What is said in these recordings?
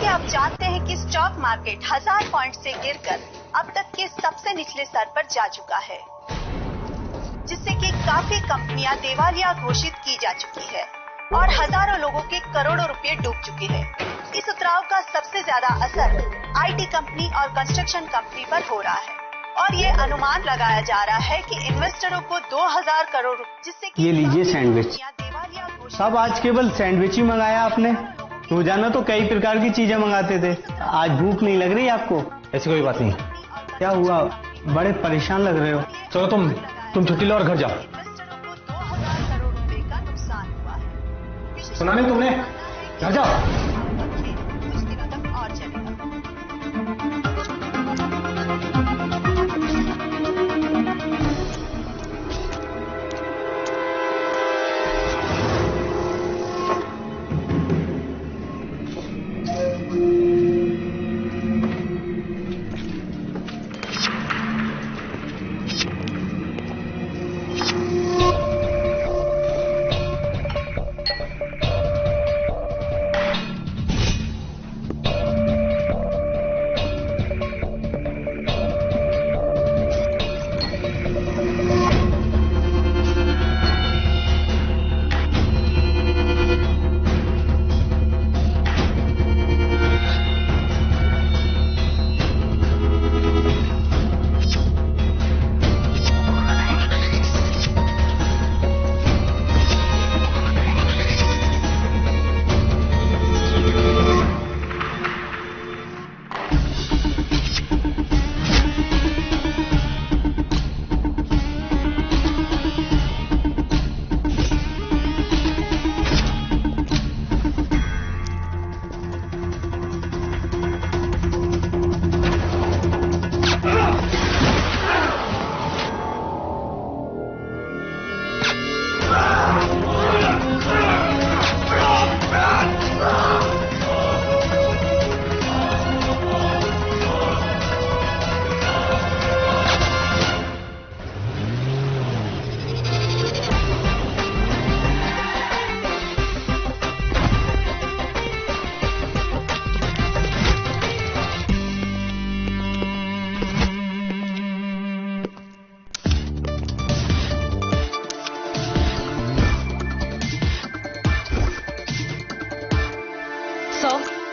आप जानते हैं कि स्टॉक मार्केट 1000 पॉइंट से गिरकर अब तक के सबसे निचले स्तर पर जा चुका है, जिससे कि काफी कंपनियां दिवालिया घोषित की जा चुकी है और हजारों लोगों के करोड़ों रुपए डूब चुके हैं। इस उतराव का सबसे ज्यादा असर आईटी कंपनी और कंस्ट्रक्शन कंपनी पर हो रहा है और ये अनुमान लगाया जा रहा है कि इन्वेस्टरों को 2000 करोड़, जिससे कि ये लीजिए सैंडविच। सब आज केवल सैंडविच ही मंगाया आपने? रोजाना तो कई प्रकार की चीजें मंगाते थे, आज भूख नहीं लग रही आपको? ऐसी कोई बात नहीं। क्या हुआ, बड़े परेशान लग रहे हो? चलो तुम छुट्टी लो और घर जाओ। सुना नहीं तुमने? घर जाओ।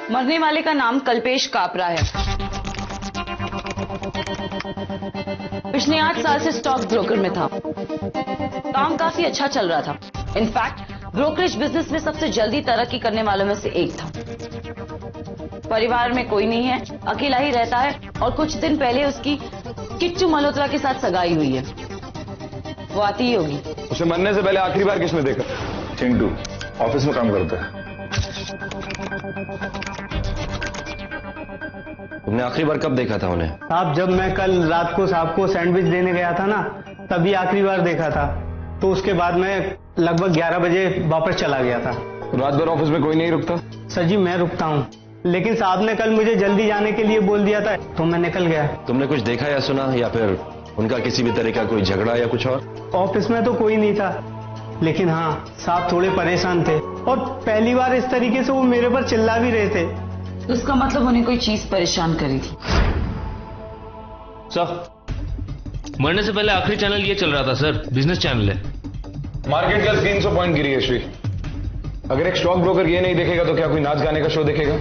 मरने वाले का नाम कल्पेश कापरा है। पिछले 8 साल से स्टॉक ब्रोकर में था। काम काफी अच्छा चल रहा था। इनफैक्ट ब्रोकरेज बिजनेस में सबसे जल्दी तरक्की करने वालों में से एक था। परिवार में कोई नहीं है, अकेला ही रहता है और कुछ दिन पहले उसकी किट्टू मल्होत्रा के साथ सगाई हुई है। वो आती ही होगी। उसे मरने से पहले आखिरी बार किसने देखा? चिंटू ऑफिस में काम करता है। तुमने आखिरी बार कब देखा था उन्हें? साहब, जब मैं कल रात को साहब को सैंडविच देने गया था ना, तभी आखिरी बार देखा था। तो उसके बाद मैं लगभग 11 बजे वापस चला गया था। रात भर ऑफिस में कोई नहीं रुकता? सर जी, मैं रुकता हूँ, लेकिन साहब ने कल मुझे जल्दी जाने के लिए बोल दिया था तो मैं निकल गया। तुमने कुछ देखा या सुना, या फिर उनका किसी भी तरह का कोई झगड़ा या कुछ और? ऑफिस में तो कोई नहीं था, लेकिन हाँ, साहब थोड़े परेशान थे और पहली बार इस तरीके से वो मेरे पर चिल्ला भी रहे थे। उसका मतलब उन्हें कोई चीज परेशान करी थी। सर, मरने से पहले आखिरी चैनल ये चल रहा था सर, बिजनेस चैनल है। मार्केट कल 300 पॉइंट गिरी है श्री। अगर एक स्टॉक ब्रोकर ये नहीं देखेगा तो क्या कोई नाच गाने का शो देखेगा?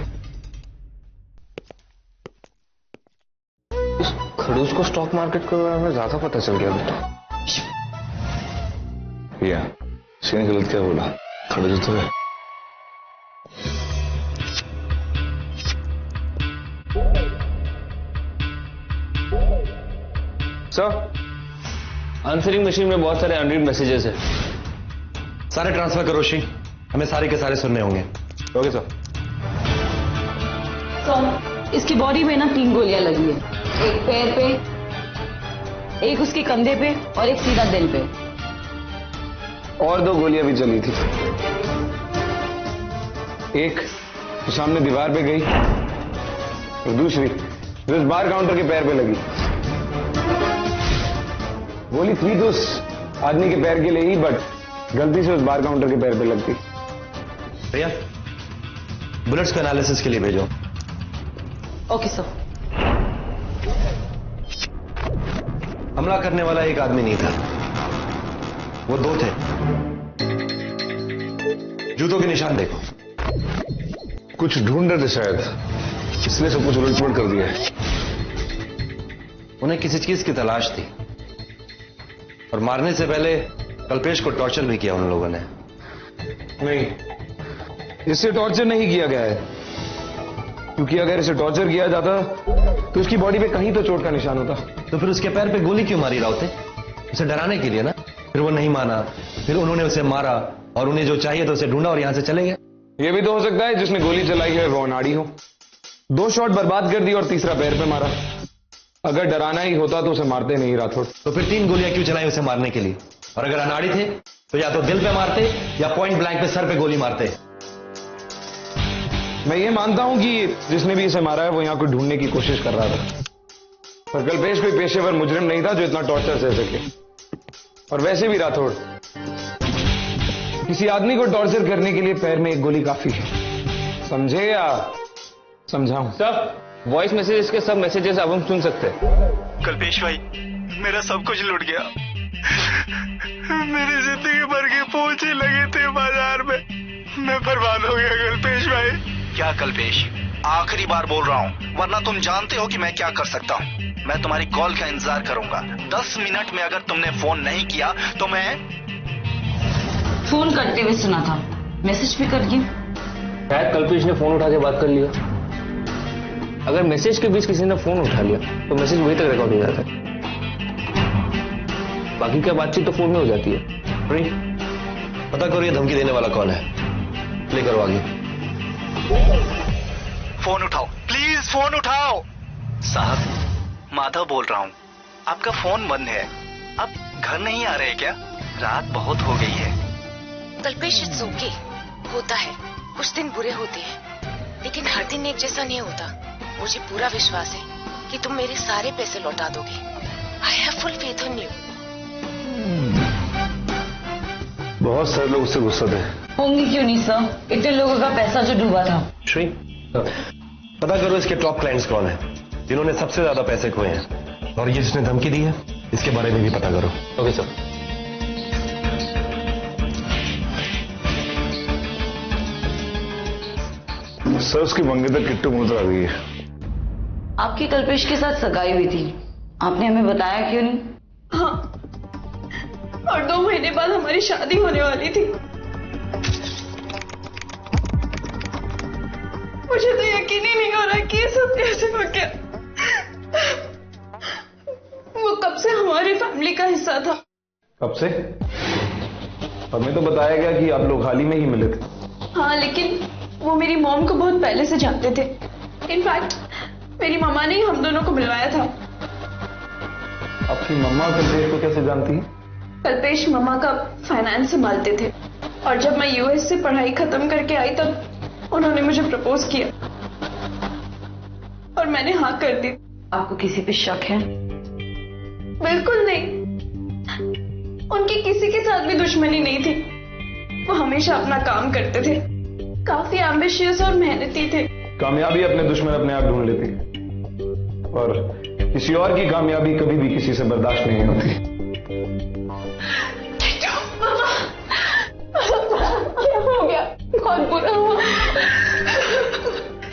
खड़ूस को स्टॉक मार्केट के बारे में ज्यादा पता चल गया बेटा। इसने गलत क्या बोला? खड़ूस तो है। सर, आंसरिंग मशीन में बहुत सारे अनरीड मैसेजेस हैं। सारे ट्रांसफर करो श्री, हमें सारे के सारे सुनने होंगे। Okay sir. सर, इसकी बॉडी में ना 3 गोलियां लगी है, एक पैर पे, एक उसके कंधे पे और एक सीधा दिल पे। और 2 गोलियां भी चली थी। एक तो सामने दीवार पे गई और दूसरी जो इस बार काउंटर के पैर पे लगी। गोली थी तो उस आदमी के पैर के लिए ही, बट गलती से उस बार काउंटर के पैर पे लग गई। भैया, बुलेट्स को एनालिसिस के लिए भेजो। Okay sir. हमला करने वाला एक आदमी नहीं था, वो दो थे। जूतों के निशान देखो। कुछ ढूंढ रहे थे शायद, इसलिए सब कुछ उलटपुलट कर दिया है। उन्हें किसी चीज की तलाश थी और मारने से पहले कल्पेश को टॉर्चर भी किया उन लोगों ने। नहीं, इसे टॉर्चर नहीं किया गया है, क्योंकि अगर इसे टॉर्चर किया जाता तो उसकी बॉडी पे कहीं तो चोट का निशान होता। तो फिर उसके पैर पे गोली क्यों मारी राउते? उसे डराने के लिए ना। फिर वो नहीं माना, फिर उन्होंने उसे मारा और उन्हें जो चाहिए तो उसे ढूंढा और यहां से चले गए। ये भी तो हो सकता है जिसने गोली चलाई है वो अनाड़ी हो, 2 शॉट बर्बाद कर दी और तीसरा पैर पे मारा। अगर डराना ही होता तो उसे मारते नहीं राठौड़। तो फिर 3 गोलियां क्यों चलाई उसे मारने के लिए? और अगर अनाड़ी थे तो या तो दिल पे मारते या पॉइंट ब्लैंक पे सर पे गोली मारते। मैं ये मानता हूं कि जिसने भी इसे मारा है वो यहां को ढूंढने की कोशिश कर रहा था, पर कल्पेश कोई पेशेवर मुजरिम नहीं था जो इतना टॉर्चर सह सके। और वैसे भी राठौड़, किसी आदमी को टॉर्चर करने के लिए पैर में एक गोली काफी है, समझे या समझाऊं? सर, वॉइस मैसेजेस के सब मैसेजेस अब हम सुन सकते हैं। कल्पेश भाई, मेरा सब कुछ लुट गया। मेरी जिंदगी भर के पोंछे लगे थे बाजार में, मैं बर्बाद हो गया कल्पेश भाई। क्या कल्पेश, आखिरी बार बोल रहा हूँ, वरना तुम जानते हो कि मैं क्या कर सकता हूँ। मैं तुम्हारी कॉल का इंतजार करूंगा। 10 मिनट में अगर तुमने फोन नहीं किया तो मैं फोन करते हुए सुना था, मैसेज भी कर दी। शायद कल्पेश ने फोन उठा के बात कर लिया। अगर मैसेज के बीच किसी ने फोन उठा लिया तो मैसेज वहीं तक रिकॉर्ड हो जाता है, बाकी क्या बातचीत तो फोन में हो जाती है। पता करो ये धमकी देने वाला कौन है, प्ले करो आगे। फोन उठाओ प्लीज, फोन उठाओ। साहब, माधव बोल रहा हूँ, आपका फोन बंद है। आप घर नहीं आ रहे क्या? रात बहुत हो गई है। कल्पेश, इट्स ओके, होता है, कुछ दिन बुरे होते हैं, लेकिन हर दिन एक जैसा नहीं होता। मुझे पूरा विश्वास है कि तुम मेरे सारे पैसे लौटा दोगे। I have full faith in you. बहुत सारे लोग उससे गुस्सा थे। होंगे क्यों नहीं सर, इतने लोगों का पैसा जो डूबा था। श्री, पता करो इसके टॉप क्लाइंट्स कौन है, जिन्होंने सबसे ज्यादा पैसे खोए हैं, और ये जिसने धमकी दी है इसके बारे में भी पता करो। Okay sir. सर, उसकी मंगेतर किट्टू मुद्रा आ गई है। आपकी कल्पेश के साथ सगाई हुई थी, आपने हमें बताया क्यों नहीं? हाँ, और 2 महीने बाद हमारी शादी होने वाली थी। मुझे तो यकीन ही नहीं हो रहा कि ये सब कैसे हो गया। वो कब से हमारी फैमिली का हिस्सा था। कब से? हमें तो बताया गया कि आप लोग हाल ही में ही मिले थे। हाँ, लेकिन वो मेरी मॉम को बहुत पहले से जानते थे। इनफैक्ट मेरी मम्मा ने ही हम दोनों को मिलवाया था। आपकी मम्मा कल्पेश को कैसे जानती है? कल्पेश मम्मा का फाइनेंस संभालते थे, और जब मैं यूएस से पढ़ाई खत्म करके आई तब उन्होंने मुझे प्रपोज किया और मैंने हाँ कर दी। आपको किसी पे शक है? बिल्कुल नहीं, उनकी किसी के साथ भी दुश्मनी नहीं थी। वो हमेशा अपना काम करते थे, काफी एम्बिशियस और मेहनती थे। कामयाबी अपने दुश्मन अपने आप ढूंढ लेती है, और किसी और की कामयाबी कभी भी किसी से बर्दाश्त नहीं होती। हो गया, बहुत बुरा हुआ।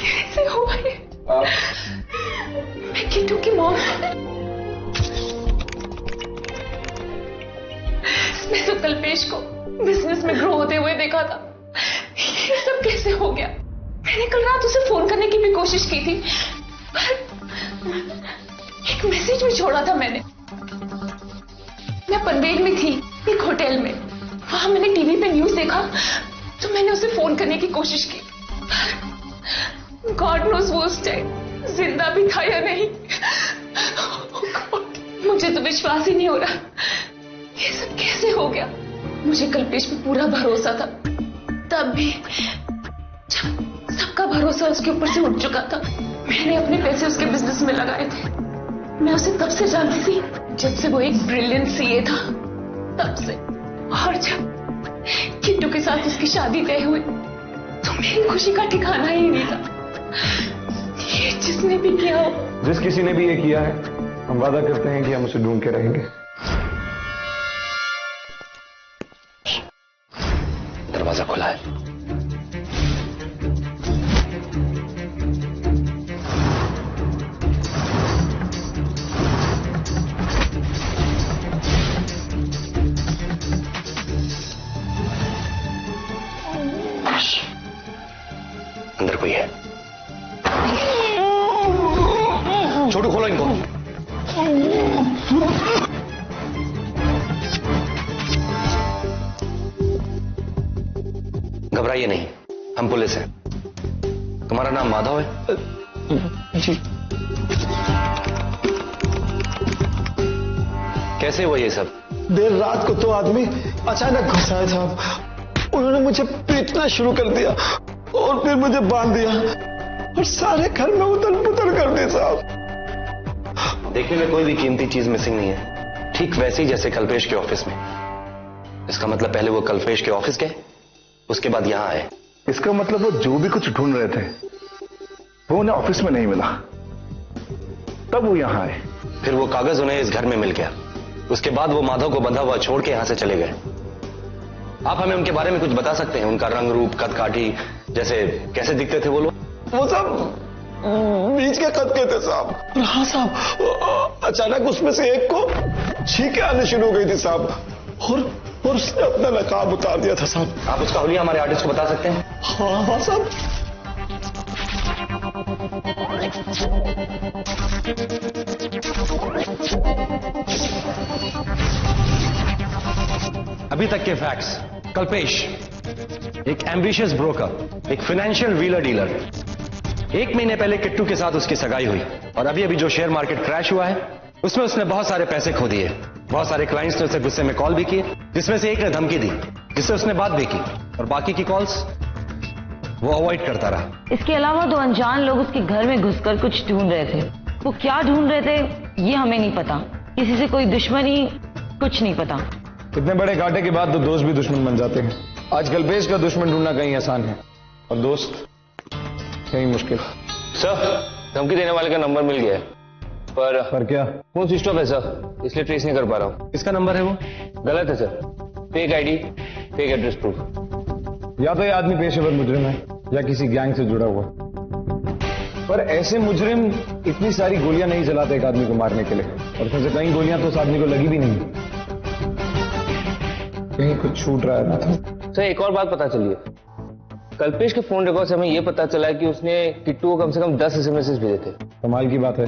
कैसे हुआ ये? मैं किट्टू की मॉम। मैं तो कल्पेश को बिजनेस में ग्रो होते हुए देखा था, ये सब कैसे हो गया? मैंने कल रात उसे फोन करने की भी कोशिश की थी, पर एक मैसेज भी छोड़ा था मैंने। मैं पनवेल में थी, एक होटल में। वहां मैंने टीवी पे न्यूज देखा तो मैंने उसे फोन करने की कोशिश की। गॉड नोस वो उस टाइम जिंदा भी था या नहीं। मुझे तो विश्वास ही नहीं हो रहा, ये सब कैसे हो गया? मुझे कल्पेश पे पूरा भरोसा था, तब भी जब सबका भरोसा उसके ऊपर से उठ चुका था। मैंने अपने पैसे उसके बिजनेस में लगाए थे। मैं उसे तब से जानती थी जब से वो एक ब्रिलियंट सीए था, तब से। और जब किट्टू के साथ उसकी शादी तय हुई तो मेरी खुशी का ठिकाना ही नहीं था। ये जिसने भी किया हो, जिस किसी ने भी ये किया है, हम वादा करते हैं कि हम उसे ढूंढ के रहेंगे। दरवाजा खुला है। अंदर कोई है। छोटू खोलो इनको। घबराइए नहीं, हम पुलिस हैं। तुम्हारा नाम माधव है? जी। कैसे हुआ ये सब? देर रात को तो आदमी अचानक घुस आए साहब। उन्होंने मुझे पीटना शुरू कर दिया और फिर मुझे बांध दिया और सारे घर में उथल पुथल कर दिए साहब। देखने में कोई भी कीमती चीज मिसिंग नहीं है, ठीक वैसे ही जैसे कल्पेश के ऑफिस में। इसका मतलब पहले वो कल्पेश के ऑफिस गए, उसके बाद यहां आए। इसका मतलब वो जो भी कुछ ढूंढ रहे थे वो उन्हें ऑफिस में नहीं मिला, तब वो यहां आए। फिर वो कागज उन्हें इस घर में मिल गया, उसके बाद वो माधव को बंधा हुआ छोड़ के यहां से चले गए। आप हमें उनके बारे में कुछ बता सकते हैं? उनका रंग रूप, कद काठी, जैसे कैसे दिखते थे वो लोग? वो सब बीच के कद के थे साहब। हाँ साहब, अचानक उसमें से एक को छींके आने शुरू हो गई थी साहब और उसने अपना नकाब उतार दिया था साहब। आप उसका हुलिया हमारे आर्टिस्ट को बता सकते हैं? हाँ हाँ साहब। अभी तक के फैक्ट्स। कल्पेश एक एम्बिशियस ब्रोकर, एक फाइनेंशियल व्हीलर डीलर। 1 महीने पहले किट्टू के साथ उसकी सगाई हुई और अभी जो शेयर मार्केट क्रैश हुआ है उसमें उसने बहुत सारे पैसे खो दिए। बहुत सारे क्लाइंट्स ने उसे गुस्से में कॉल भी किए, जिसमें से एक ने धमकी दी, जिससे उसने बात भी की, और बाकी की कॉल्स वो अवॉइड करता रहा। इसके अलावा 2 अनजान लोग उसके घर में घुसकर कुछ ढूंढ रहे थे। वो क्या ढूंढ रहे थे ये हमें नहीं पता। किसी से कोई दुश्मनी, कुछ नहीं पता। इतने बड़े घाटे के बाद तो दोस्त भी दुश्मन बन जाते हैं। आज कल्पेश का दुश्मन ढूंढना कहीं आसान है और दोस्त कहीं मुश्किल। सर, धमकी देने वाले का नंबर मिल गया है, पर क्या? फोन स्विच ऑफ है सर, इसलिए ट्रेस नहीं कर पा रहा हूँ। किसका नंबर है वो? गलत है sir, fake ID, fake address proof. या तो ये आदमी पेशेवर मुजरिम है या किसी गैंग से जुड़ा हुआ। पर ऐसे मुजरिम इतनी सारी गोलियां नहीं चलाते एक आदमी को मारने के लिए, और उसमें से कई गोलियां तो उस आदमी को लगी भी नहीं। कहीं कुछ छूट रहा है ना था। सर, एक और बात पता चली है। कल्पेश के फोन रिकॉर्ड से हमें यह पता चला है कि उसने किट्टू को कम से कम 10 एसएमएस भेजे थे। कमाल की बात है,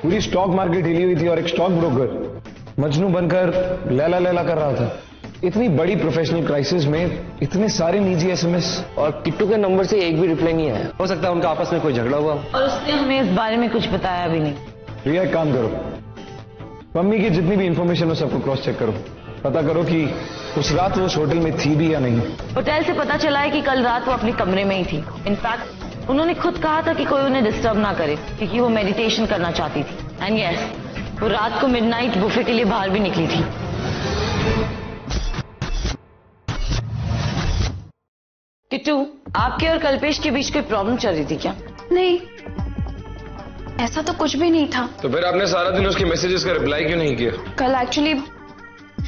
पूरी स्टॉक मार्केट हिली हुई थी और एक स्टॉक ब्रोकर मजनू बनकर लैला लैला कर रहा था। इतनी बड़ी प्रोफेशनल क्राइसिस में इतने सारे निजी एसएमएस, और किट्टू के नंबर से एक भी रिप्लाई नहीं आया। हो सकता है उनका आपस में कोई झगड़ा हुआ और उसने हमें इस बारे में कुछ बताया भी नहीं। रिया, एक काम करो, मम्मी की जितनी भी इंफॉर्मेशन हो सबको क्रॉस चेक करो, पता करो कि उस रात वो उस होटल में थी भी या नहीं। होटल से पता चला है कि कल रात वो अपने कमरे में ही थी। इनफैक्ट उन्होंने खुद कहा था कि कोई उन्हें डिस्टर्ब ना करे, क्योंकि वो मेडिटेशन करना चाहती थी। एंड यस, वो रात को मिडनाइट बुफे के लिए बाहर भी निकली थी। किट्टू, आपके और कल्पेश के बीच कोई प्रॉब्लम चल रही थी क्या? नहीं, ऐसा तो कुछ भी नहीं था। तो फिर आपने सारा दिन उसके मैसेजेस का रिप्लाई क्यों नहीं किया? कल एक्चुअली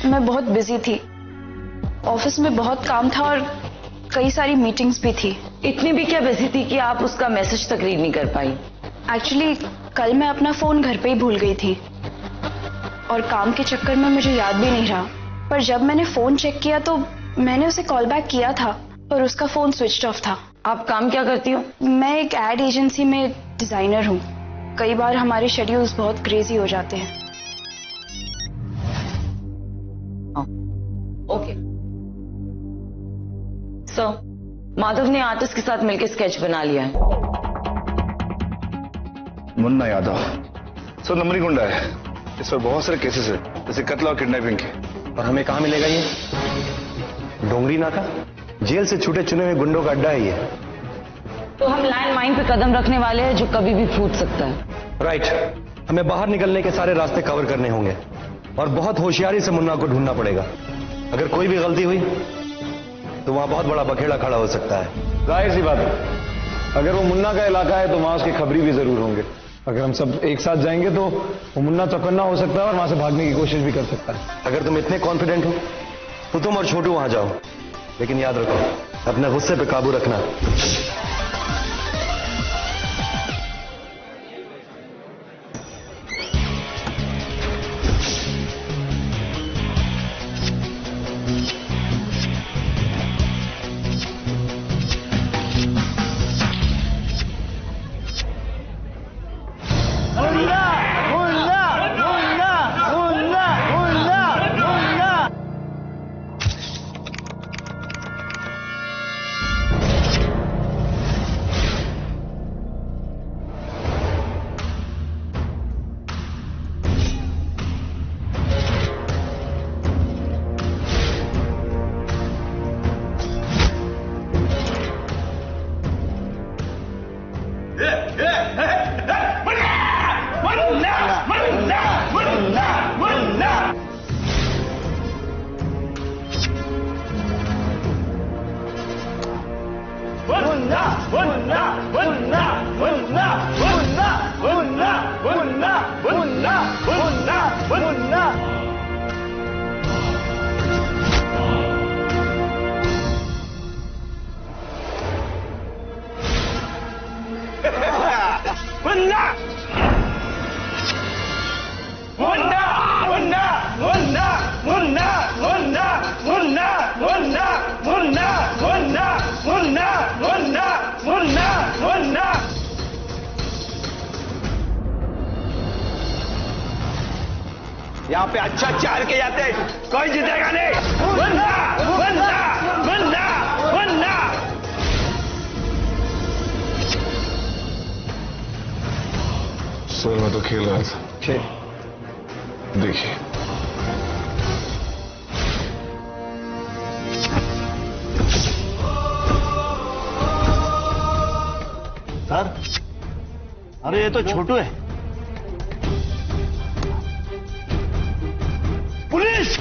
मैं बहुत बिजी थी, ऑफिस में बहुत काम था और कई सारी मीटिंग्स भी थी। इतनी भी क्या बिजी थी कि आप उसका मैसेज तक रीड नहीं कर पाई? एक्चुअली कल मैं अपना फोन घर पे ही भूल गई थी और काम के चक्कर में मुझे याद भी नहीं रहा। पर जब मैंने फोन चेक किया तो मैंने उसे कॉल बैक किया था और उसका फोन स्विच ऑफ था। आप काम क्या करती हो? मैं एक एड एजेंसी में डिजाइनर हूँ। कई बार हमारे शेड्यूल्स बहुत क्रेजी हो जाते हैं। ओके। सो माधव ने आर्टिस्ट के साथ मिलकर स्केच बना लिया है। मुन्ना यादव सर नंबरी गुंडा है, इस पर बहुत सारे केसेस है, जैसे कत्ल और किडनैपिंग के। और हमें कहां मिलेगा ये? डोंगरी नाका, जेल से छूटे चुने हुए गुंडों का अड्डा है ये। तो हम लैंड माइन पे कदम रखने वाले हैं जो कभी भी फूट सकता है। राइट, हमें बाहर निकलने के सारे रास्ते कवर करने होंगे और बहुत होशियारी से मुन्ना को ढूंढना पड़ेगा। अगर कोई भी गलती हुई तो वहां बहुत बड़ा बखेड़ा खड़ा हो सकता है। जाहिर सी बात है, अगर वो मुन्ना का इलाका है तो वहां उसके खबरी भी जरूर होंगे। अगर हम सब एक साथ जाएंगे तो वो मुन्ना चौकन्ना हो सकता है और वहां से भागने की कोशिश भी कर सकता है। अगर तुम इतने कॉन्फिडेंट हो तो तुम और छोटू वहां जाओ, लेकिन याद रखो अपने गुस्से पे काबू रखना। यहाँ पे अच्छा चाल के जाते कोई जीतेगा नहीं। मुन्ना मुन्ना मुन्ना मुन्ना। सर मैं तो खेल रहा था। देखिए सर, अरे ये तो छोटू है। पुलिस!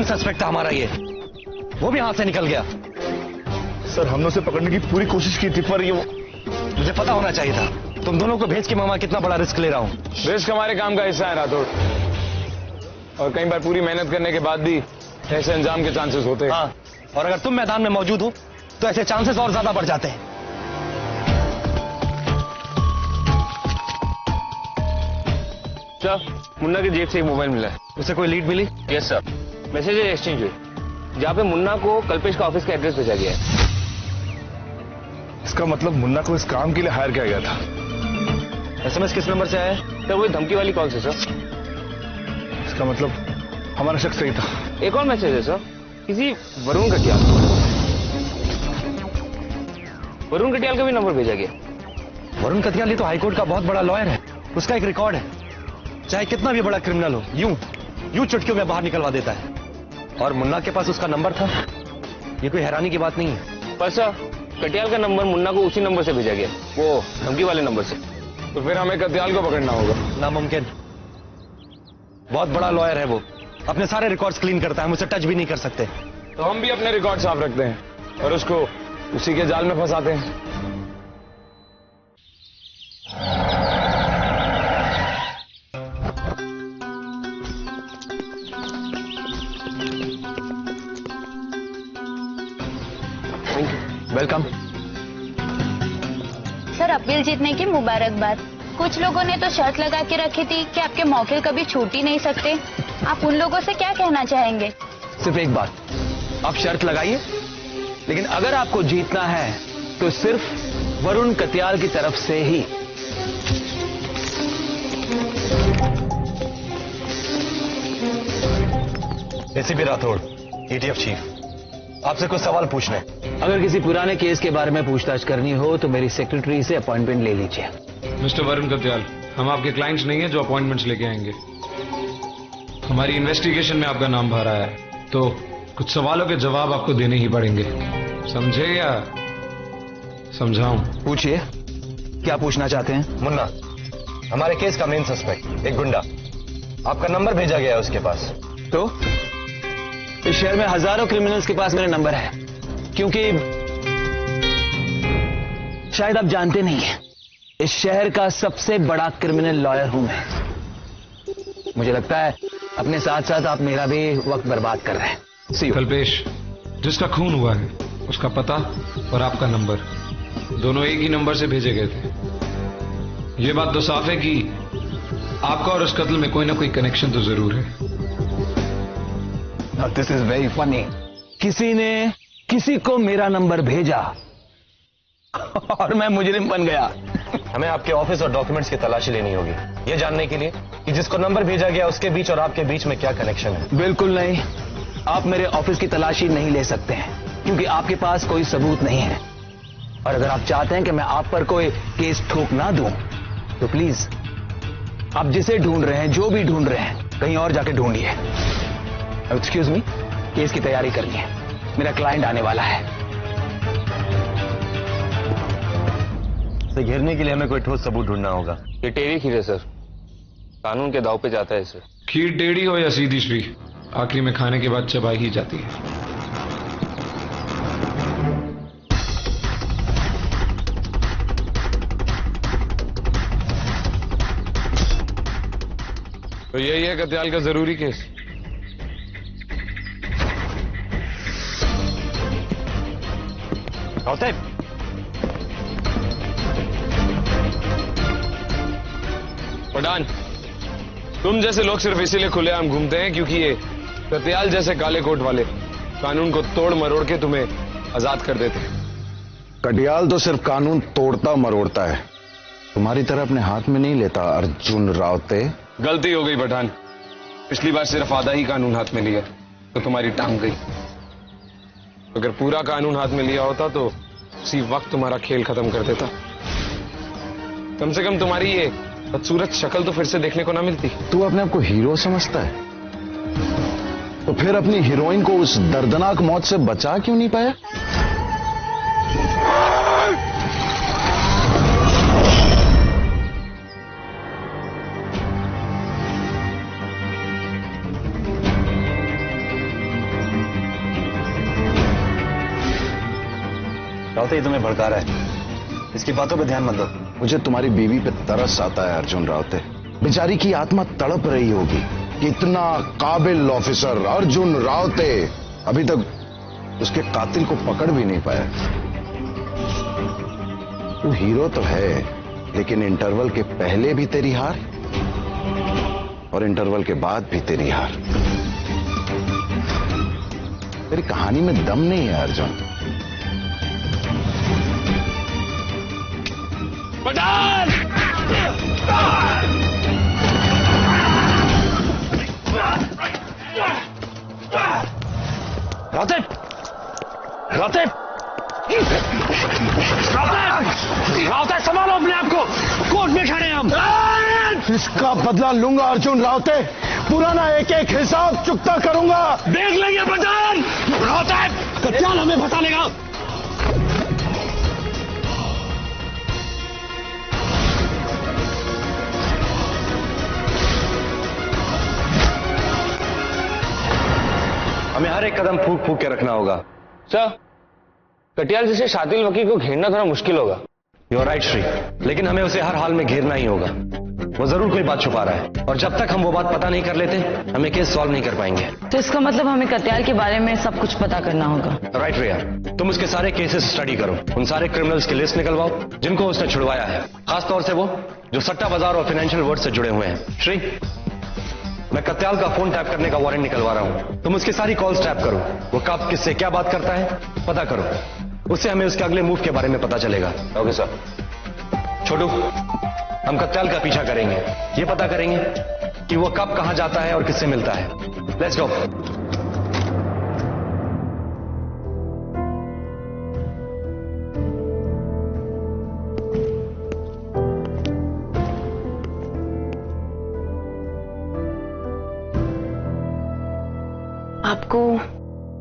सस्पेक्ट था हमारा ये, वो भी हाथ से निकल गया। सर हमने उसे पकड़ने की पूरी कोशिश की थी पर ये मुझे पता होना चाहिए था। तुम दोनों को भेज के मामा कितना बड़ा रिस्क ले रहा हूं। रिस्क हमारे काम का हिस्सा है राठौड़, और कई बार पूरी मेहनत करने के बाद भी ऐसे अंजाम के चांसेस होते हैं। हाँ, और अगर तुम मैदान में मौजूद हो तो ऐसे चांसेस और ज्यादा बढ़ जाते हैं। सर, मुन्ना की जेब से एक मोबाइल मिला है। उसे कोई लीड मिली? यस सर, मैसेज एक्सचेंज हुई जहाँ पे मुन्ना को कल्पेश का ऑफिस का एड्रेस भेजा गया है। इसका मतलब मुन्ना को इस काम के लिए हायर किया गया था। एसएमएस किस नंबर से आया है? सर वही धमकी वाली कॉल से सर। इसका मतलब हमारा शक सही था। एक और मैसेज है सर, किसी वरुण कटियाल। वरुण कटियाल का भी नंबर भेजा गया। वरुण कटियाल ही तो हाईकोर्ट का बहुत बड़ा लॉयर है, उसका एक रिकॉर्ड है, चाहे कितना भी बड़ा क्रिमिनल हो यूं चुटकियों में बाहर निकलवा देता है। और मुन्ना के पास उसका नंबर था, ये कोई हैरानी की बात नहीं है। पर सर कटियाल का नंबर मुन्ना को उसी नंबर से भेजा गया, वो धमकी वाले नंबर से। तो फिर हमें कटियाल को पकड़ना होगा। नामुमकिन, बहुत बड़ा लॉयर है वो, अपने सारे रिकॉर्ड्स क्लीन करता है, मुझसे टच भी नहीं कर सकते। तो हम भी अपने रिकॉर्ड साफ रखते हैं और उसको उसी के जाल में फंसाते हैं। वेलकम। सर अपील जीतने की मुबारकबाद। कुछ लोगों ने तो शर्त लगा के रखी थी कि आपके मौके कभी छूट ही नहीं सकते। आप उन लोगों से क्या कहना चाहेंगे? सिर्फ एक बात, आप शर्त लगाइए, लेकिन अगर आपको जीतना है तो सिर्फ वरुण कटियाल की तरफ से ही। एसीपी राठौड़, एटीएफ चीफ, आपसे कुछ सवाल पूछने। अगर किसी पुराने केस के बारे में पूछताछ करनी हो तो मेरी सेक्रेटरी से अपॉइंटमेंट ले लीजिए। मिस्टर वरुण कटियाल, हम आपके क्लाइंट्स नहीं है जो अपॉइंटमेंट्स लेके आएंगे। हमारी इन्वेस्टिगेशन में आपका नाम बाहर आया है, तो कुछ सवालों के जवाब आपको देने ही पड़ेंगे, समझे या समझाऊं? पूछिए, क्या पूछना चाहते हैं? मुन्ना, हमारे केस का मेन सस्पेक्ट एक गुंडा, आपका नंबर भेजा गया है उसके पास। तो इस शहर में हजारों क्रिमिनल्स के पास मेरा नंबर है, क्योंकि शायद आप जानते नहीं हैं, इस शहर का सबसे बड़ा क्रिमिनल लॉयर हूं मैं। मुझे लगता है अपने साथ साथ आप मेरा भी वक्त बर्बाद कर रहे हैं। कल्पेश, जिसका खून हुआ है उसका पता और आपका नंबर दोनों एक ही नंबर से भेजे गए थे। यह बात तो साफ है कि आपका और उस कत्ल में कोई ना कोई कनेक्शन तो जरूर है। This is very funny. किसी ने किसी को मेरा नंबर भेजा और मैं मुजरिम बन गया। हमें आपके ऑफिस और डॉक्यूमेंट्स की तलाशी लेनी होगी, ये जानने के लिए कि जिसको नंबर भेजा गया उसके बीच और आपके बीच में क्या कनेक्शन है। बिल्कुल नहीं, आप मेरे ऑफिस की तलाशी नहीं ले सकते हैं, क्योंकि आपके पास कोई सबूत नहीं है। और अगर आप चाहते हैं कि मैं आप पर कोई केस ठोक ना दूं, तो प्लीज आप जिसे ढूंढ रहे हैं, जो भी ढूंढ रहे हैं, कहीं और जाके ढूंढिए। एक्सक्यूज मी, केस की तैयारी करनी है, मेरा क्लाइंट आने वाला है। इसे घेरने के लिए हमें कोई ठोस सबूत ढूंढना होगा। ये टेढ़ी खीर है सर, कानून के दाव पे जाता है इसे। खीर टेढ़ी हो या सीधी श्री, आखिरी में खाने के बाद चबाई ही जाती है। तो यही है कत्याल का जरूरी केस। पठान, तुम जैसे लोग सिर्फ इसीलिए खुलेआम घूमते हैं क्योंकि ये कत्याल जैसे काले कोट वाले कानून को तोड़ मरोड़ के तुम्हें आजाद कर देते हैं। कटियाल तो सिर्फ कानून तोड़ता मरोड़ता है, तुम्हारी तरह अपने हाथ में नहीं लेता। अर्जुन रावते, गलती हो गई पठान, पिछली बार सिर्फ आधा ही कानून हाथ में लिया तो तुम्हारी टांग गई। अगर पूरा कानून हाथ में लिया होता तो उसी वक्त तुम्हारा खेल खत्म कर देता। कम से कम तुम्हारी ये बदसूरत शक्ल तो फिर से देखने को ना मिलती। तू अपने आप को हीरो समझता है, तो फिर अपनी हीरोइन को उस दर्दनाक मौत से बचा क्यों नहीं पाया? रावते, ये तुम्हें भड़का रहा है, इसकी बातों पे ध्यान मत दो। मुझे तुम्हारी बीवी पे तरस आता है अर्जुन रावते। बेचारी की आत्मा तड़प रही होगी कि इतना काबिल ऑफिसर अर्जुन रावते अभी तक उसके कातिल को पकड़ भी नहीं पाया। तू हीरो तो है, लेकिन इंटरवल के पहले भी तेरी हार और इंटरवल के बाद भी तेरी हार। तेरी कहानी में दम नहीं है अर्जुन। पठान! रावते! रावते! रावते, संभालो अपने आप को, कोर्ट में खड़े हम। इसका बदला लूंगा अर्जुन रावते, पुराना एक एक हिसाब चुकता करूंगा। देख लेंगे पठान। रावते, कत्याल हमें फंसा लेगा। हमें हर एक कदम फूक फूक के रखना होगा। सर, कटियाल जैसे शातिल वकील को घेरना थोड़ा मुश्किल होगा। यू आर राइट श्री, लेकिन हमें उसे हर हाल में घेरना ही होगा। वो जरूर कोई बात छुपा रहा है, और जब तक हम वो बात पता नहीं कर लेते, हमें केस सॉल्व नहीं कर पाएंगे। तो इसका मतलब हमें कत्याल के बारे में सब कुछ पता करना होगा। राइट रिया, तुम उसके सारे केसेस स्टडी करो, उन सारे क्रिमिनल्स की लिस्ट निकलवाओ जिनको उसने छुड़वाया है, खासतौर से वो जो सट्टा बाजार और फाइनेंशियल वर्ल्ड से जुड़े हुए हैं। श्री, मैं कत्याल का फोन टैप करने का वारंट निकलवा रहा हूं। तुम उसकी सारी कॉल्स टैप करो, वो कब किससे क्या बात करता है पता करो, उससे हमें उसके अगले मूव के बारे में पता चलेगा। Okay sir. छोटू, हम कत्याल का पीछा करेंगे, ये पता करेंगे कि वो कब कहां जाता है और किससे मिलता है। Let's go. आपको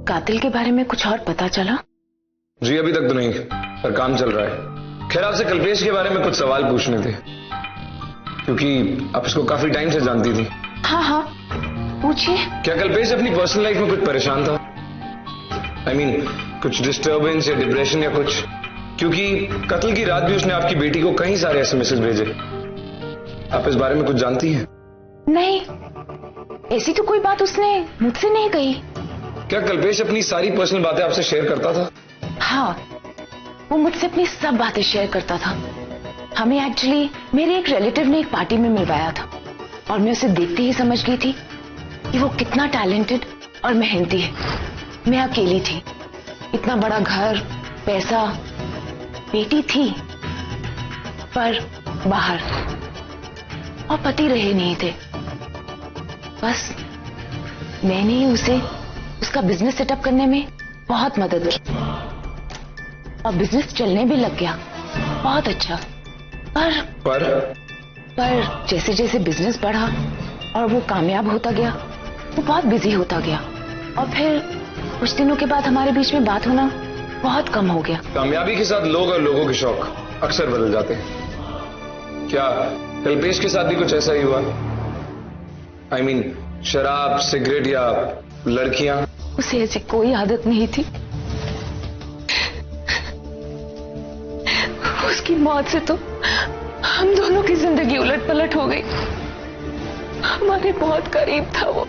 कातिल के बारे में कुछ और पता चला? जी अभी तक तो नहीं, पर काम चल रहा है। खैर, आपसे कल्पेश के बारे में कुछ सवाल पूछने थे, क्योंकि आप इसको काफी टाइम से जानती थी। हाँ हाँ, पूछिए। क्या कल्पेश अपनी पर्सनल लाइफ में कुछ परेशान था? I mean, कुछ डिस्टर्बेंस या डिप्रेशन या कुछ? क्योंकि कत्ल की रात भी उसने आपकी बेटी को कई सारे एसएमएस भेजे। आप इस बारे में कुछ जानती हैं? नहीं, ऐसी तो कोई बात उसने मुझसे नहीं कही। क्या कल्पेश अपनी सारी पर्सनल बातें आपसे शेयर करता था? हाँ, वो मुझसे अपनी सब बातें शेयर करता था। हमें एक्चुअली मेरे एक रिलेटिव ने एक पार्टी में मिलवाया था, और मैं उसे देखते ही समझ गई थी कि वो कितना टैलेंटेड और मेहनती है। मैं अकेली थी, इतना बड़ा घर, पैसा, बेटी थी पर बाहर, और पति रहे नहीं थे। बस मैंने ही उसे उसका बिजनेस सेटअप करने में बहुत मदद की, और बिजनेस चलने भी लग गया बहुत अच्छा। पर जैसे जैसे बिजनेस बढ़ा और वो कामयाब होता गया, वो बहुत बिजी होता गया, और फिर कुछ दिनों के बाद हमारे बीच में बात होना बहुत कम हो गया। कामयाबी के साथ लोग और लोगों के शौक अक्सर बदल जाते हैं। क्या कल्पेश के साथ भी कुछ ऐसा ही हुआ? I mean, शराब, सिगरेट या लड़कियां? उसे ऐसी कोई आदत नहीं थी। उसकी मौत से तो हम दोनों की जिंदगी उलट पलट हो गई। हमारे बहुत करीब था वो।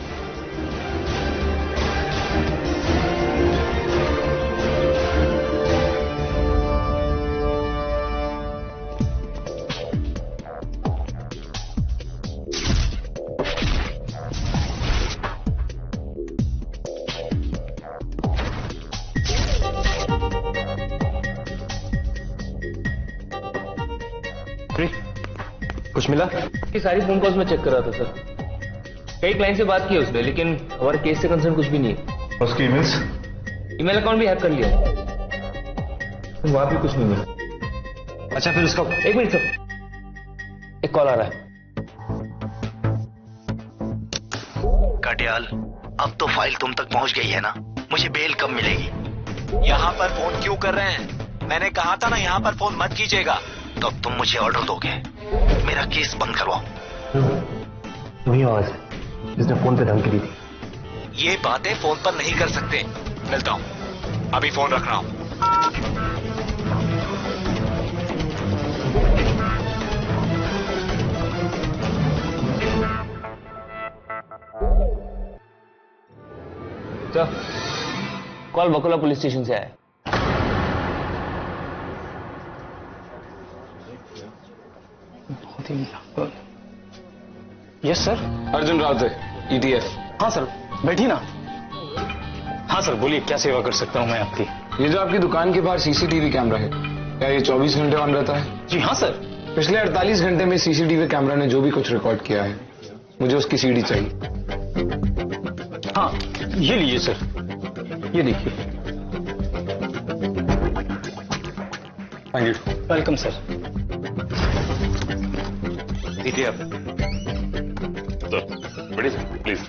कुछ मिला? ये सारी फोन कॉल्स में चेक कर रहा था सर। कई क्लाइंट से बात की उसने, लेकिन हमारे केस से कंसर्न कुछ भी नहीं है। उसकी ईमेल्स? ईमेल अकाउंट भी हैक कर लिया, तो वहां भी कुछ नहीं मिला। अच्छा, फिर उसका एक मिनट सर, एक कॉल आ रहा है। कटियाल, अब तो फाइल तुम तक पहुंच गई है ना? मुझे बेल कब मिलेगी? यहाँ पर फोन क्यों कर रहे हैं? मैंने कहा था ना यहाँ पर फोन मत कीजिएगा। तो अब तुम मुझे ऑर्डर दोगे, मेरा केस बंद करवाओ। वही आवाज है जिसने फोन पे धमकी दी थी। ये बातें फोन पर नहीं कर सकते। मिलता हूँ, अभी फोन रख रहा हूँ। सर, कॉल बकुला पुलिस स्टेशन से आया। Yes sir. Arjun Raut, ETF. हाँ सर, बैठी ना। हाँ सर, बोलिए क्या सेवा कर सकता हूँ मैं आपकी। ये जो आपकी दुकान के बाहर सीसीटीवी कैमरा है, क्या ये 24 घंटे ऑन रहता है? जी हाँ सर। पिछले 48 घंटे में सीसीटीवी कैमरा ने जो भी कुछ रिकॉर्ड किया है, मुझे उसकी सीडी चाहिए। हाँ, ये लीजिए सर, ये देखिए। Thank you. Welcome sir. ETF sir, बड़ी प्लीज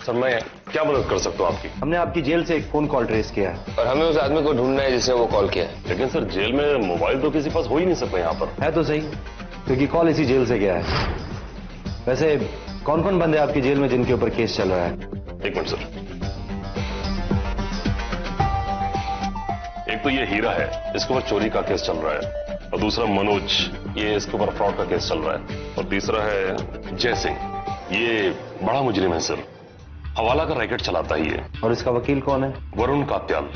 सर, मैं क्या मदद कर सकता हूँ आपकी? हमने आपकी जेल से एक फोन कॉल ट्रेस किया है और हमें उस आदमी को ढूंढना है जिसने वो कॉल किया है। लेकिन सर, जेल में मोबाइल तो किसी पास हो ही नहीं सकता यहाँ पर। है तो सही, क्योंकि कॉल इसी जेल से गया है। वैसे कौन कौन बंदे आपकी जेल में जिनके ऊपर केस चल रहा है? एक मिनट सर। एक तो ये हीरा है, इसके ऊपर चोरी का केस चल रहा है, और दूसरा मनोज, ये इसके ऊपर फ्रॉड का केस चल रहा है, और तीसरा है जय सिंह, ये बड़ा मुजरिम है सर, हवाला का रैकेट चलाता ही है। और इसका वकील कौन है? वरुण कात्याल।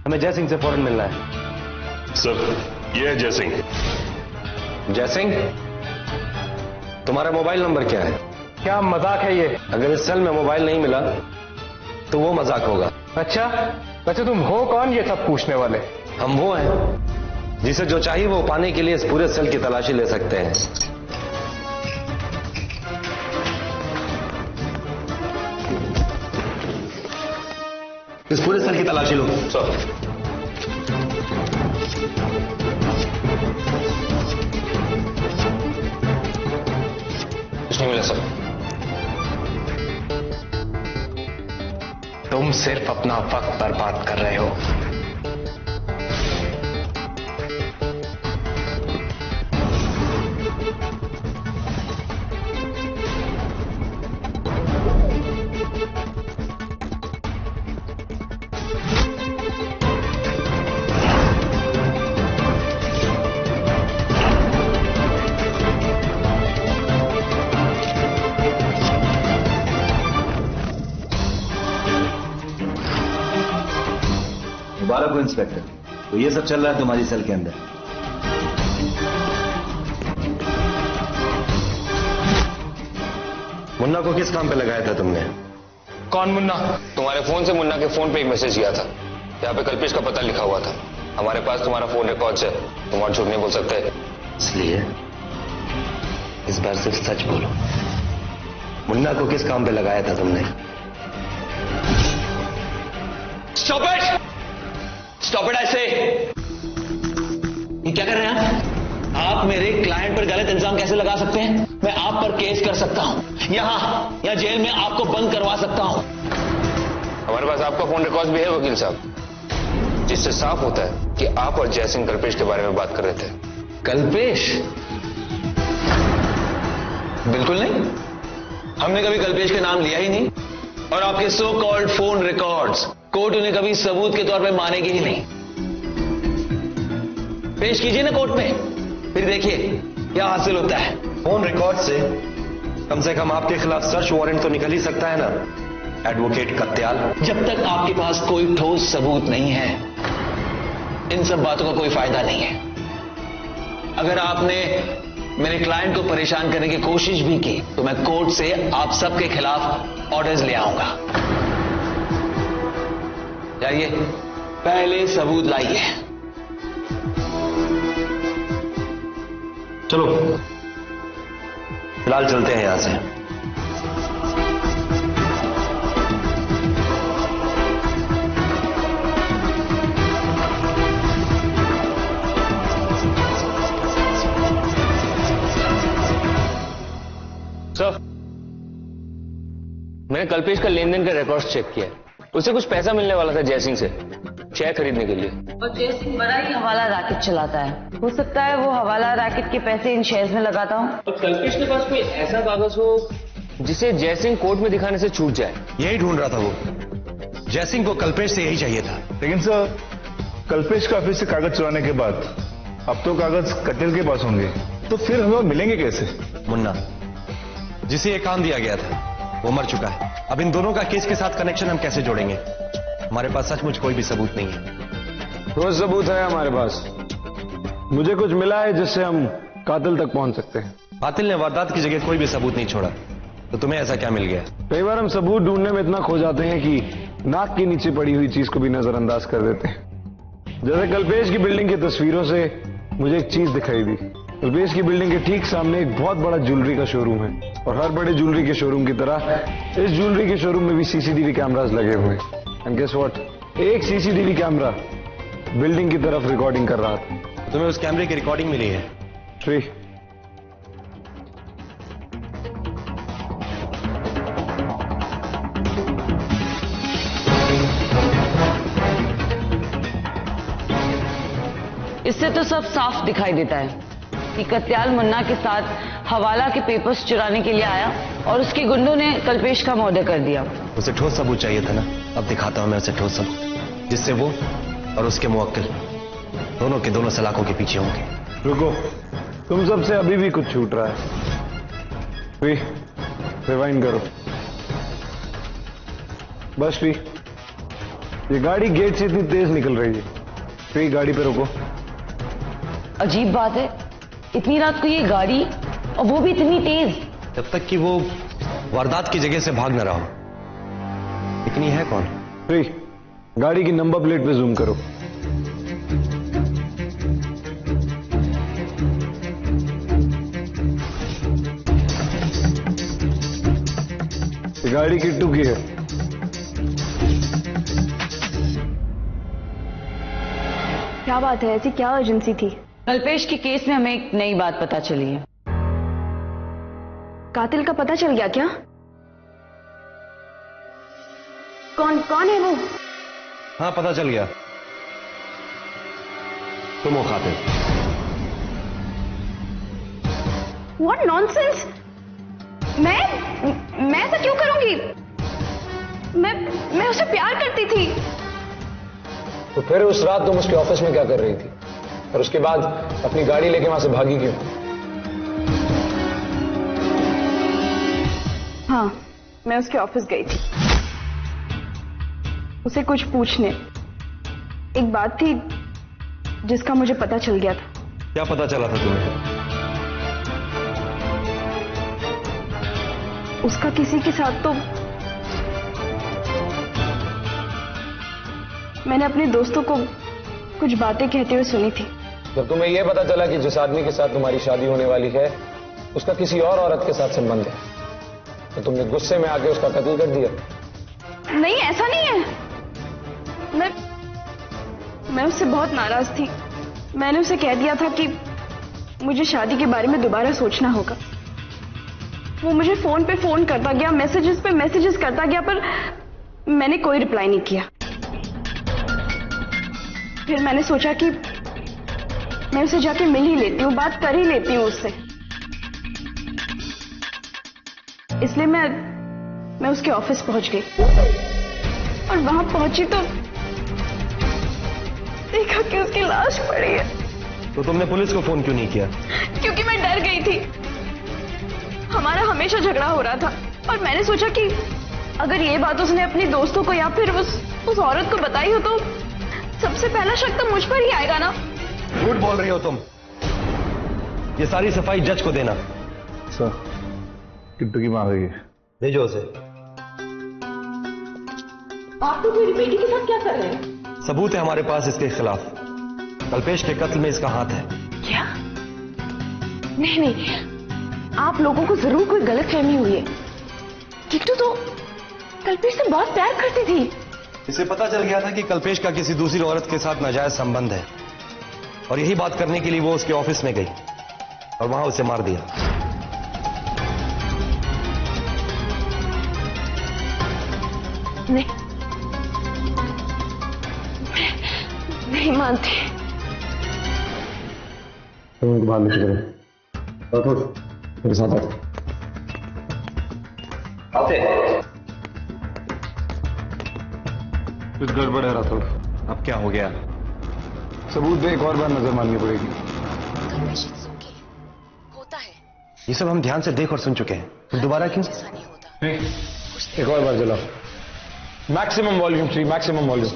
हमें जय सिंह से फौरन मिलना है। सर, ये है जय सिंह। जय सिंह, तुम्हारा मोबाइल नंबर क्या है? क्या मजाक है ये? अगर इस सेल में मोबाइल नहीं मिला तो वो मजाक होगा। अच्छा, वैसे तुम हो कौन ये सब पूछने वाले? हम वो हैं जिसे जो चाहिए वो पाने के लिए इस पूरे सेल की तलाशी ले सकते हैं। इस पूरे सेल की तलाशी लो। सर, कुछ नहीं मिला सर। तुम सिर्फ अपना वक्त बर्बाद कर रहे हो। मुबारक हो इंस्पेक्टर। तो ये सब चल रहा है तुम्हारी सेल के अंदर। मुन्ना को किस काम पे लगाया था तुमने? कौन मुन्ना? तुम्हारे फोन से मुन्ना के फोन पे एक मैसेज गया था, यहाँ पे कल्पेश का पता लिखा हुआ था। हमारे पास तुम्हारा फोन रिकॉर्ड है, तुम और झूठ नहीं बोल सकते। इसलिए इस बार सिर्फ सच बोलो। मुन्ना को किस काम पे लगाया था तुमने? Stop it! स्टॉप इट, आई से! ये क्या कर रहे हैं आप मेरे क्लाइंट पर गलत इल्जाम कैसे लगा सकते हैं? मैं आप पर केस कर सकता हूं, यहां जेल में आपको बंद करवा सकता हूं। हमारे पास आपका फोन रिकॉर्ड भी है वकील साहब, जिससे साफ होता है कि आप और जयसिंह कल्पेश के बारे में बात कर रहे थे। कल्पेश? बिल्कुल नहीं, हमने कभी कल्पेश का नाम लिया ही नहीं। और आपके so called phone records court उन्हें कभी सबूत के तौर पर मानेगी ही नहीं। पेश कीजिए ना कोर्ट में, फिर देखिए क्या हासिल होता है। फोन रिकॉर्ड से कम आपके खिलाफ सर्च वारंट तो निकल ही सकता है ना, एडवोकेट कत्याल। जब तक आपके पास कोई ठोस सबूत नहीं है, इन सब बातों का कोई फायदा नहीं है। अगर आपने मेरे क्लाइंट को परेशान करने की कोशिश भी की तो मैं कोर्ट से आप सबके खिलाफ ऑर्डर्स ले आऊंगा। जाइए, पहले सबूत लाइए। चलो फिलहाल चलते हैं यहां से। सर, मैंने कल्पेश का लेन देन का रिकॉर्ड चेक किया, उसे कुछ पैसा मिलने वाला था जयसिंह से शेयर खरीदने के लिए। और जयसिंह बड़ा ही हवाला रैकेट चलाता है, हो सकता है वो हवाला रैकेट के पैसे इन शेयर्स में लगाता हूँ। और कल्पेश के पास कोई ऐसा कागज हो जिसे जयसिंह कोर्ट में दिखाने से छूट जाए। यही ढूंढ रहा था वो, जयसिंह को कल्पेश से यही चाहिए था। लेकिन सर, कल्पेश का ऑफिस से कागज चुराने के बाद अब तो कागज कटिल के पास होंगे, तो फिर हमें मिलेंगे कैसे? मुन्ना, जिसे ये काम दिया गया था वो मर चुका है। अब इन दोनों का केस के साथ कनेक्शन हम कैसे जोड़ेंगे? हमारे पास सचमुच कोई भी सबूत नहीं है। ठोस सबूत है हमारे पास। मुझे कुछ मिला है जिससे हम कातिल तक पहुंच सकते हैं। कातिल ने वारदात की जगह कोई भी सबूत नहीं छोड़ा, तो तुम्हें ऐसा क्या मिल गया? कई बार हम सबूत ढूंढने में इतना खो जाते हैं कि नाक के नीचे पड़ी हुई चीज को भी नजरअंदाज कर देते हैं। जैसे कल्पेश की बिल्डिंग की तस्वीरों से मुझे एक चीज दिखाई दी। कल्पेश की बिल्डिंग के ठीक सामने एक बहुत बड़ा ज्वेलरी का शोरूम है, और हर बड़े ज्वेलरी के शोरूम की तरह इस ज्वेलरी के शोरूम में भी सीसीटीवी कैमरास लगे हुए हैं। एंड गेस व्हाट, एक सीसीटीवी कैमरा बिल्डिंग की तरफ रिकॉर्डिंग कर रहा था। तुम्हें उस कैमरे की रिकॉर्डिंग मिली है? श्री, इससे तो सब साफ दिखाई देता है कि कत्याल मुन्ना के साथ हवाला के पेपर्स चुराने के लिए आया और उसके गुंडों ने कल्पेश का मर्डर कर दिया। उसे ठोस सबूत चाहिए था ना, अब दिखाता हूं मैं उसे ठोस सबूत, जिससे वो और उसके मुवक्किल दोनों के दोनों सलाखों के पीछे होंगे। रुको, तुम सबसे अभी भी कुछ छूट रहा है। श्री, रिवाइंड करो। बस श्री, ये गाड़ी गेट से इतनी तेज निकल रही है। श्री, गाड़ी पे रुको। अजीब बात है, इतनी रात को ये गाड़ी, और वो भी इतनी तेज। जब तक कि वो वारदात की जगह से भाग न रहा हो। इतनी है कौन? श्री, गाड़ी की नंबर प्लेट पे जूम करो। ये गाड़ी किट्टू की है। क्या बात है, ऐसी क्या अर्जेंसी थी? कल्पेश के केस में हमें एक नई बात पता चली है। कातिल का पता चल गया क्या? कौन है वो? हाँ, पता चल गया, तुम हो कातिल। What nonsense! मैं ऐसा क्यों करूंगी? मैं उसे प्यार करती थी। तो फिर उस रात तुम उसके ऑफिस में क्या कर रही थी, और उसके बाद अपनी गाड़ी लेके वहां से भागी क्यों? हाँ, मैं उसके ऑफिस गई थी उसे कुछ पूछने। एक बात थी जिसका मुझे पता चल गया था। क्या पता चला था तुम्हें? उसका किसी के साथ तो मैंने अपने दोस्तों को कुछ बातें कहते हुए सुनी थी। जब तुम्हें यह पता चला कि जिस आदमी के साथ तुम्हारी शादी होने वाली है उसका किसी और औरत के साथ संबंध है, तो तुमने गुस्से में आके उसका कत्ल कर दिया? नहीं, ऐसा नहीं है। मैं उससे बहुत नाराज थी। मैंने उसे कह दिया था कि मुझे शादी के बारे में दोबारा सोचना होगा। वो मुझे फोन पे फोन करता गया, मैसेजेस पे मैसेजेस करता गया, पर मैंने कोई रिप्लाई नहीं किया। फिर मैंने सोचा कि मैं उसे जाके मिल ही लेती हूँ, बात कर ही लेती हूँ उससे। इसलिए मैं उसके ऑफिस पहुंच गई, और वहां पहुंची तो देखा कि उसकी लाश पड़ी है। तो तुमने पुलिस को फोन क्यों नहीं किया? क्योंकि मैं डर गई थी। हमारा हमेशा झगड़ा हो रहा था, और मैंने सोचा कि अगर ये बात उसने अपने दोस्तों को या फिर उस औरत को बताई हो तो सबसे पहला शक तो मुझ पर ही आएगा ना। झूठ बोल रही हो तुम। ये सारी सफाई जज को देना। सर, किट्टू की मां गई है, भेजो उसे। आप तो मेरी बेटी के साथ क्या कर रहे हैं? सबूत है हमारे पास इसके खिलाफ। कल्पेश के कत्ल में इसका हाथ है। क्या? नहीं, आप लोगों को जरूर कोई गलतफहमी हुई है। किट्टू तो कल्पेश से बहुत प्यार करती थी। इसे पता चल गया था कि कल्पेश का किसी दूसरी औरत के साथ नाजायज संबंध है, और यही बात करने के लिए वो उसके ऑफिस में गई और वहां उसे मार दिया। नहीं मानती। तुम उनको बाहर लेके चलो। मेरे साथ आते। कुछ गड़बड़ है राठौड़। अब क्या हो गया? सबूत पे एक और बार नजर मारनी पड़ेगी। होता है। ये सब हम ध्यान से देख और सुन चुके हैं, फिर दोबारा क्यों? ऐसा नहीं होता। एक और बार जलाओ, maximum volume Shri, maximum volume.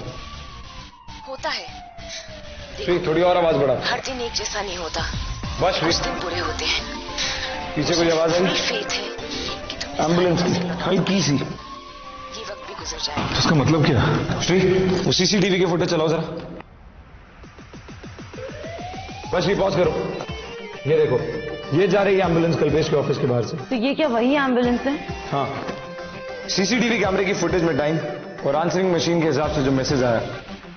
होता है श्री थोड़ी और आवाज बढ़ा। हर दिन एक जैसा नहीं होता, बस श्री। कुछ दिन बुरे होते हैं। पीछे कोई आवाज आई? फेथ है कि तुम एम्बुलेंस की हल्की सी। ये वक्त भी गुजर जाएगा। इसका मतलब क्या? श्री वो सीसीटीवी के फुटेज चलाओ जरा। बस श्री पॉज करो। ये देखो, ये जा रही है एम्बुलेंस कल्पेश के ऑफिस के बाहर से। तो ये क्या वही एम्बुलेंस है? हाँ, सीसीटीवी कैमरे की फुटेज में टाइम और आंसरिंग मशीन के हिसाब से जो मैसेज आया,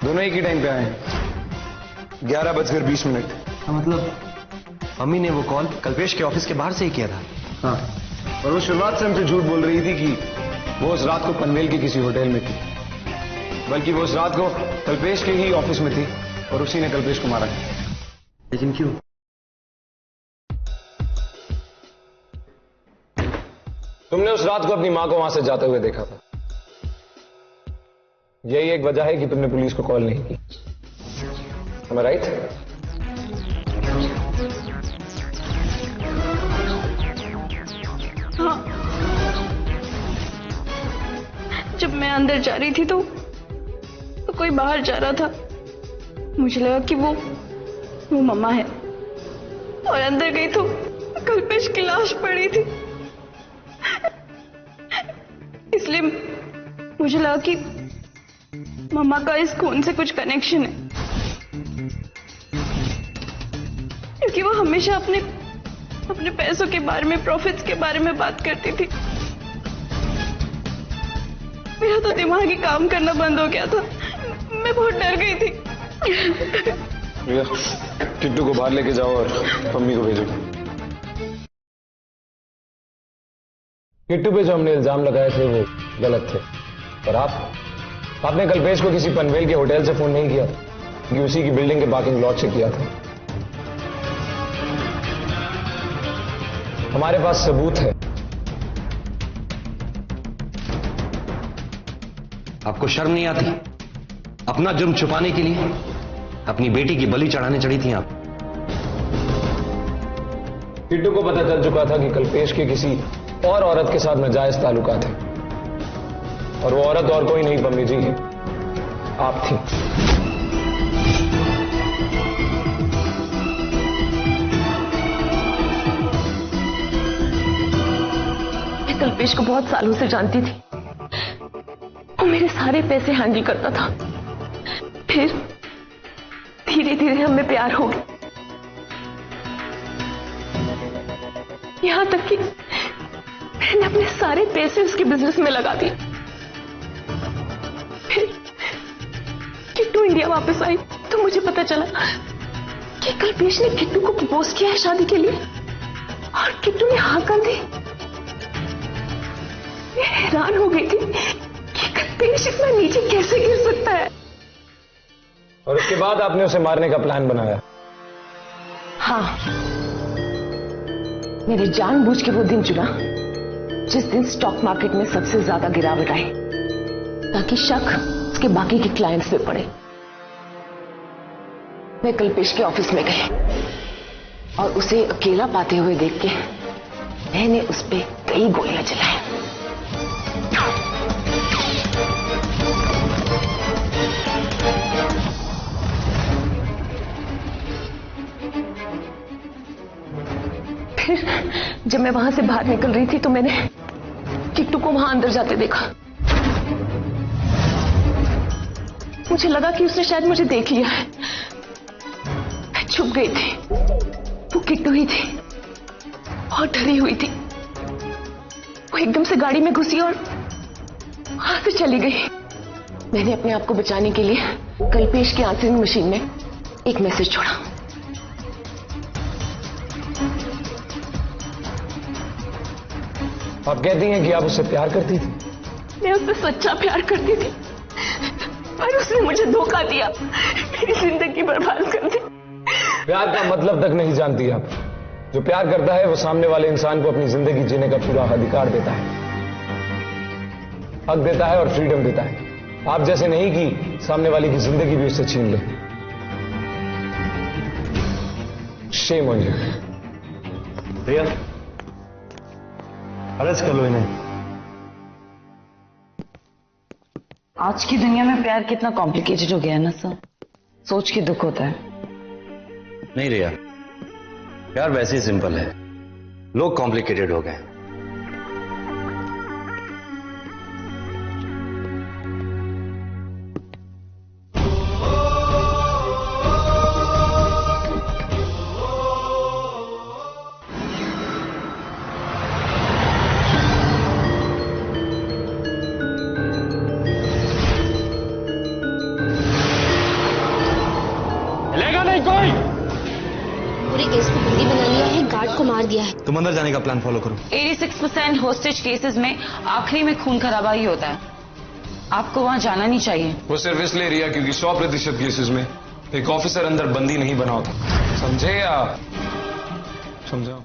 दोनों एक ही टाइम पे आए हैं, 11:20। मतलब अम्मी ने वो कॉल कल्पेश के ऑफिस के बाहर से ही किया था? हाँ, और वो शुरुआत से हमसे झूठ बोल रही थी कि वो उस रात को पनवेल के किसी होटल में थी, बल्कि वो उस रात को कल्पेश के ही ऑफिस में थी और उसी ने कल्पेश को मारा। लेकिन क्यों? तुमने उस रात को अपनी मां को वहां से जाते हुए देखा था। यही एक वजह है कि तुमने पुलिस को कॉल नहीं की। Am I right? हाँ, जब मैं अंदर जा रही थी तो कोई बाहर जा रहा था। मुझे लगा कि वो मम्मा है, और अंदर गई तो कल्पेश की लाश पड़ी थी। इसलिए मुझे लगा कि मम्मा का इस खून से कुछ कनेक्शन है, क्योंकि वो हमेशा अपने पैसों के बारे में, प्रॉफिट्स के बारे में बात करती थी। मेरा तो दिमाग ही काम करना बंद हो गया था। मैं बहुत डर गई थी। भैया, किट्टू को बाहर लेके जाओ और मम्मी को भेजो। किट्टू पे जो हमने इल्जाम लगाए थे वो गलत थे, और आपने कल्पेश को किसी पनवेल के होटल से फोन नहीं किया, क्योंकि उसी की बिल्डिंग के पार्किंग लॉट से किया था। हमारे पास सबूत है। आपको शर्म नहीं आती? अपना जुर्म छुपाने के लिए अपनी बेटी की बलि चढ़ाने चढ़ी थी आप। किट्टू को पता चल चुका था कि कल्पेश के किसी और औरत के साथ नाजायज ताल्लुकात हैं, और वो औरत और कोई नहीं पम्मी जी, आप थी। मैं कल्पेश को बहुत सालों से जानती थी। वो मेरे सारे पैसे हैंडल करता था। फिर धीरे धीरे हमें प्यार हो गया, यहां तक कि मैंने अपने सारे पैसे उसके बिजनेस में लगा दिए। फिर किट्टू इंडिया वापस आई तो मुझे पता चला कि कल्पेश ने किट्टू को प्रपोज किया है शादी के लिए, और किट्टू ने हाँ कर दी। मैं हैरान हो गई थी कि कल्पेश इतना नीचे कैसे गिर सकता है। और उसके बाद आपने उसे मारने का प्लान बनाया? हाँ, मैंने जानबूझ के वो दिन चुना जिस दिन स्टॉक मार्केट में सबसे ज्यादा गिरावट आई, ताकि शक उसके बाकी के क्लाइंट्स पे पड़े। मैं कल्पेश के ऑफिस में गई और उसे अकेला पाते हुए देख के मैंने उस पे कई गोलियां चलाई। फिर जब मैं वहां से बाहर निकल रही थी तो मैंने किट्टू को वहां अंदर जाते देखा। मुझे लगा कि उसने शायद मुझे देख लिया है। मैं छुप गई थी। वो किट्टू ही थी, बहुत डरी हुई थी। वो एकदम से गाड़ी में घुसी और वहां से चली गई। मैंने अपने आप को बचाने के लिए कल्पेश की आंसरिंग मशीन में एक मैसेज छोड़ा। आप कहती हैं कि आप उससे प्यार करती थी? मैं उससे सच्चा प्यार करती थी, पर उसने मुझे धोखा दिया, मेरी जिंदगी बर्बाद कर दी। प्यार का मतलब तक नहीं जानती आप। जो प्यार करता है वो सामने वाले इंसान को अपनी जिंदगी जीने का पूरा अधिकार देता है, हक देता है और फ्रीडम देता है। आप जैसे नहीं कि सामने वाले की जिंदगी भी उससे छीन ले। Shame on you. भैया अरेस्ट कर लो इन्हें। आज की दुनिया में प्यार कितना कॉम्प्लिकेटेड हो गया है ना सर, सोच के दुख होता है। नहीं रिया, प्यार वैसे ही सिंपल है, लोग कॉम्प्लिकेटेड हो गए। पूरे केस को बंदी बना लिया है, गार्ड को मार दिया है। तुम अंदर जाने का प्लान फॉलो करो। 86% होस्टेज केसेस में आखिरी में खून खराबा ही होता है, आपको वहां जाना नहीं चाहिए। वो सिर्फ इसलिए रिया क्योंकि 100% केसेस में एक ऑफिसर अंदर बंदी नहीं बना होता, समझे या समझाओ?